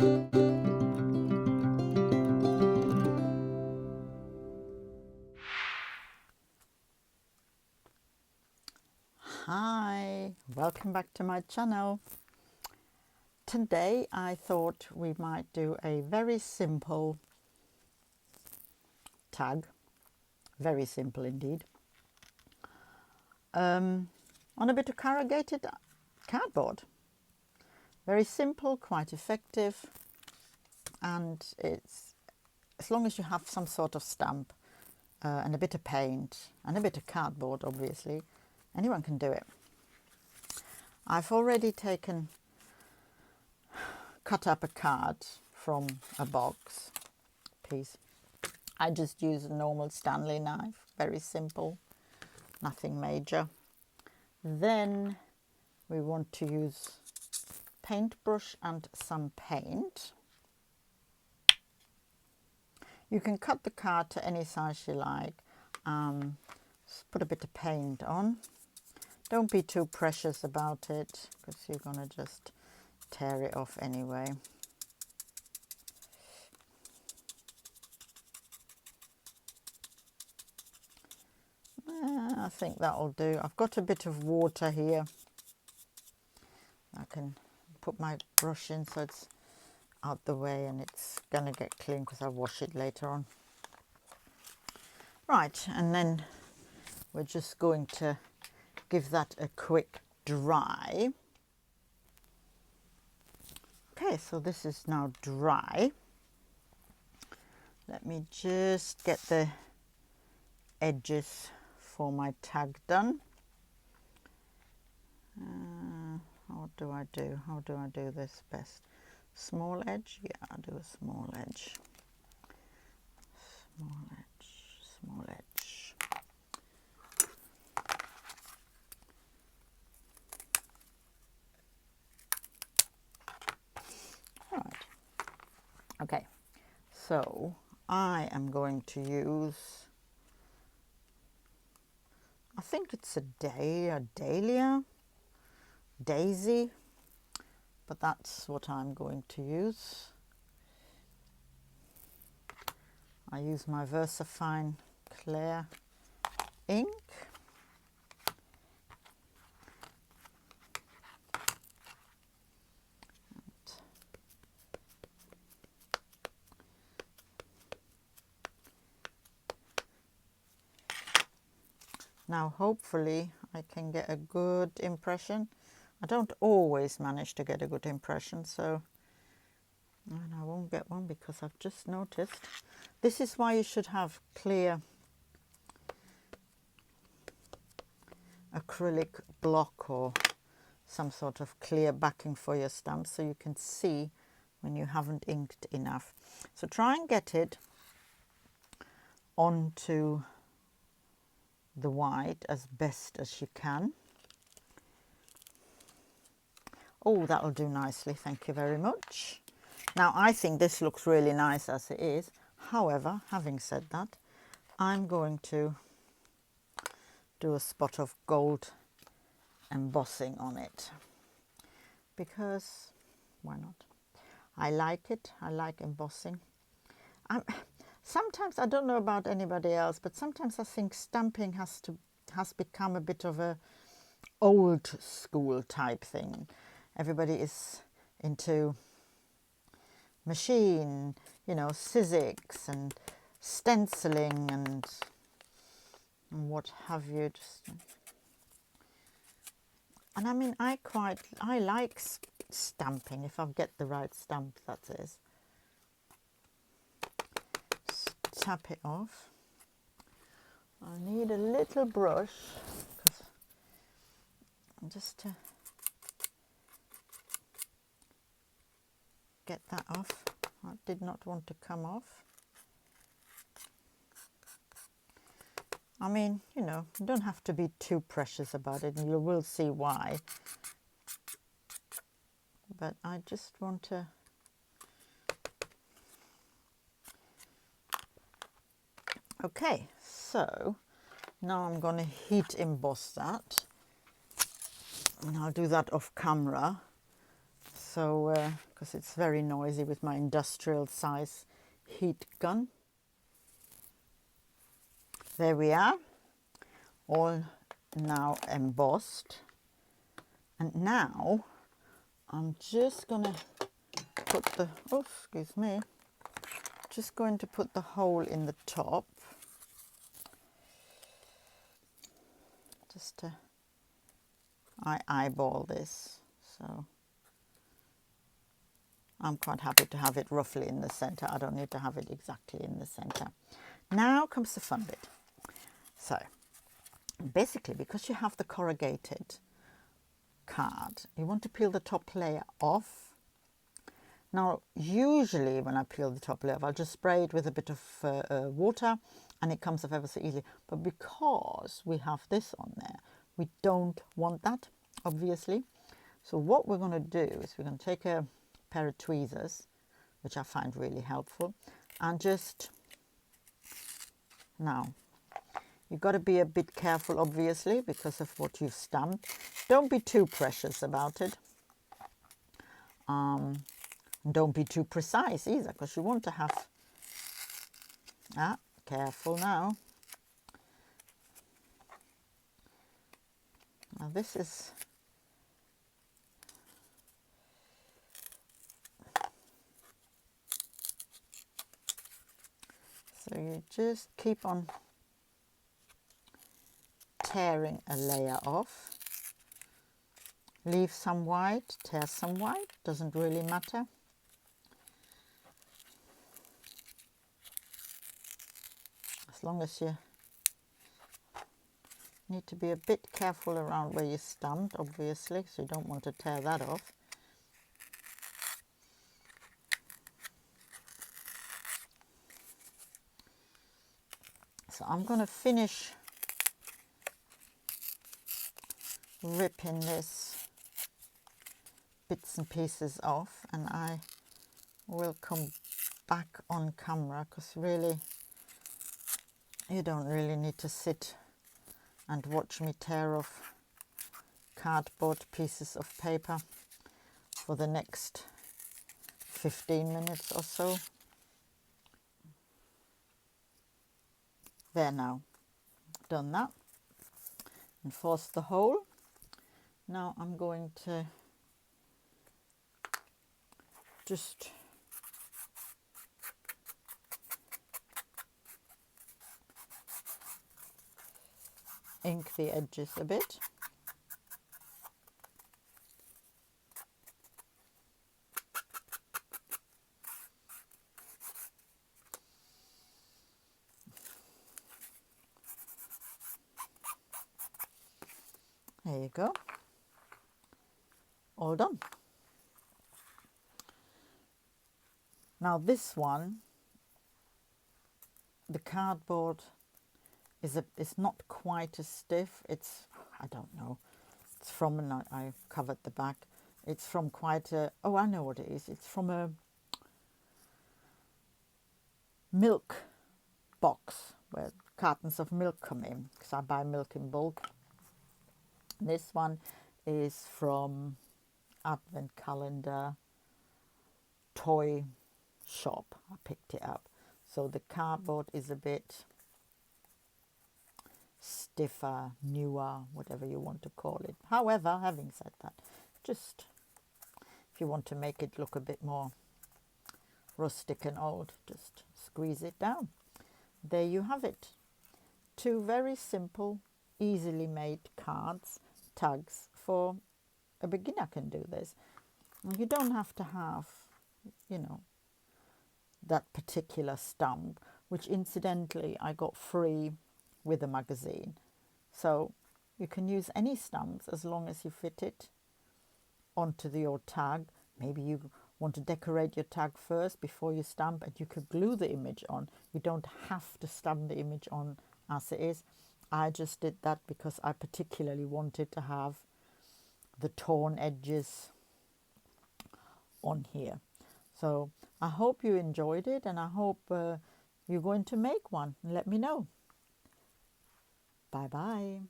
Hi, welcome back to my channel. Today I thought we might do a very simple tag, very simple indeed, on a bit of corrugated cardboard. Very simple, quite effective, and it's, as long as you have some sort of stamp and a bit of paint and a bit of cardboard, obviously, anyone can do it. I've already cut up a card from a box piece. I just use a normal Stanley knife, very simple, nothing major. Then we want to use paintbrush and some paint. You can cut the card to any size you like. Put a bit of paint on. Don't be too precious about it, because you're going to just tear it off anyway. I think that'll do. I've got a bit of water here. I can put my brush in so it's out the way and it's going to get clean because I'll wash it later on. Right, and then we're just going to give that a quick dry. Okay, so this is now dry. Let me just get the edges for my tag done. What do I do? How do I do this best? Small edge? Yeah, I'll do a small edge. Small edge, small edge. All right. Okay, so I am going to use, I think it's a dahlia, daisy, but that's what I'm going to use. I use my VersaFine clear ink. Now hopefully I can get a good impression. I don't always manage to get a good impression, so, and I won't get one because I've just noticed. This is why you should have clear acrylic block or some sort of clear backing for your stamp, so you can see when you haven't inked enough. So try and get it onto the white as best as you can. Oh, that'll do nicely, thank you very much. Now I think this looks really nice as it is. However, having said that, I'm going to do a spot of gold embossing on it, because why not? I like it. I like embossing. Sometimes, I don't know about anybody else, but sometimes I think stamping has become a bit of a old school type thing. Everybody is into machine, you know, Sizzix and stenciling and what have you. And I mean, I like stamping if I get the right stamp, that is. Just tap it off. I need a little brush just to get that off. That did not want to come off. I mean, you know, you don't have to be too precious about it, and you will see why. But I just want to okay, so now I'm going to heat emboss that, and I'll do that off camera. So because it's very noisy with my industrial size heat gun. There we are, all now embossed. And now I'm just gonna put the, oh, excuse me, just going to put the hole in the top, just to, I eyeball this, so I'm quite happy to have it roughly in the center. I don't need to have it exactly in the center. Now comes the fun bit. So basically, because you have the corrugated card, you want to peel the top layer off. Now usually when I peel the top layer, I'll just spray it with a bit of water and it comes off ever so easily. But because we have this on there, we don't want that, obviously. So what we're going to do is we're going to take a pair of tweezers, which I find really helpful, and just, now you've got to be a bit careful, obviously, because of what you've stamped. Don't be too precious about it. Don't be too precise either, because you want to have, careful now. Now this is, so you just keep on tearing a layer off. Leave some white, tear some white, doesn't really matter. As long as you need to be a bit careful around where you stamped, obviously, so you don't want to tear that off. So I'm going to finish ripping this bits and pieces off, and I will come back on camera, because really you don't really need to sit and watch me tear off cardboard pieces of paper for the next 15 minutes or so. There, now done that, and force the hole. Now I'm going to just ink the edges a bit. There you go. All done. Now this one, the cardboard is not quite as stiff. It's, I don't know, it's from, and I covered the back. It's from quite a, oh, I know what it is. It's from a milk box where cartons of milk come in, because I buy milk in bulk. This one is from Advent calendar toy shop. I picked it up. So the cardboard is a bit stiffer, newer, whatever you want to call it. However, having said that, just if you want to make it look a bit more rustic and old, just squeeze it down. There you have it. Two very simple, easily made cards, tags for a beginner can do this. You don't have to have, you know, that particular stamp, which incidentally I got free with a magazine. So you can use any stamps as long as you fit it onto your tag. Maybe you want to decorate your tag first before you stamp, and you could glue the image on. You don't have to stamp the image on as it is. I just did that because I particularly wanted to have the torn edges on here. So I hope you enjoyed it, and I hope you're going to make one and let me know. Bye bye.